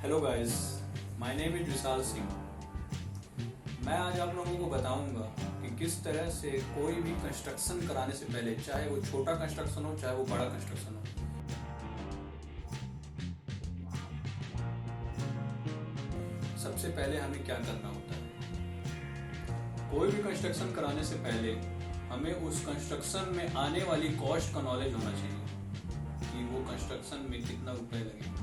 Hello guys, my name is Vishal Singh. मैं आज आप लोगों को बताऊंगा कि किस तरह से कोई भी कंस्ट्रक्शन कराने से पहले, चाहे वो छोटा कंस्ट्रक्शन हो चाहे वो बड़ा कंस्ट्रक्शन हो, सबसे पहले हमें क्या करना होता है। कोई भी कंस्ट्रक्शन कराने से पहले हमें उस कंस्ट्रक्शन में आने वाली कॉस्ट का नॉलेज होना चाहिए कि वो कंस्ट्रक्शन में कितना रुपए लगेगा।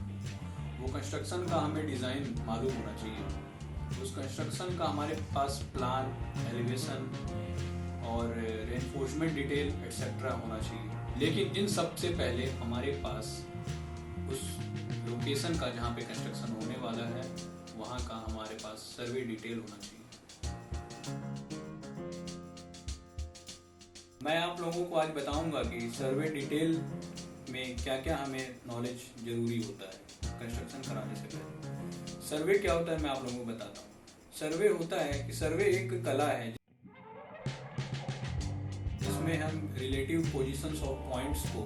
वो कंस्ट्रक्शन का हमें डिज़ाइन मालूम होना चाहिए। उस कंस्ट्रक्शन का हमारे पास प्लान, एलिवेशन और रेनफोर्समेंट डिटेल एक्सेट्रा होना चाहिए। लेकिन इन सब से पहले हमारे पास उस लोकेशन का जहाँ पे कंस्ट्रक्शन होने वाला है वहाँ का हमारे पास सर्वे डिटेल होना चाहिए। मैं आप लोगों को आज बताऊंगा कि सर्वे डिटेल में क्या क्या हमें नॉलेज जरूरी होता है कंस्ट्रक्शन कराने से पहले। सर्वे क्या होता है मैं आप लोगों को बताता हूँ। सर्वे होता है कि सर्वे एक कला है जिसमें हम रिलेटिव पोजीशंस ऑफ पॉइंट्स को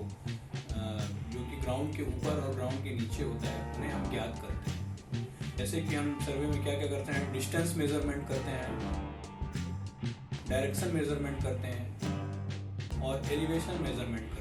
जो कि ग्राउंड के ऊपर और ग्राउंड के नीचे होता है उन्हें हम ज्ञात करते हैं। जैसे कि हम सर्वे में क्या क्या करते हैं, डिस्टेंस मेजरमेंट करते हैं, डायरेक्शन मेजरमेंट करते हैं और एलिवेशन मेजरमेंट करते हैं।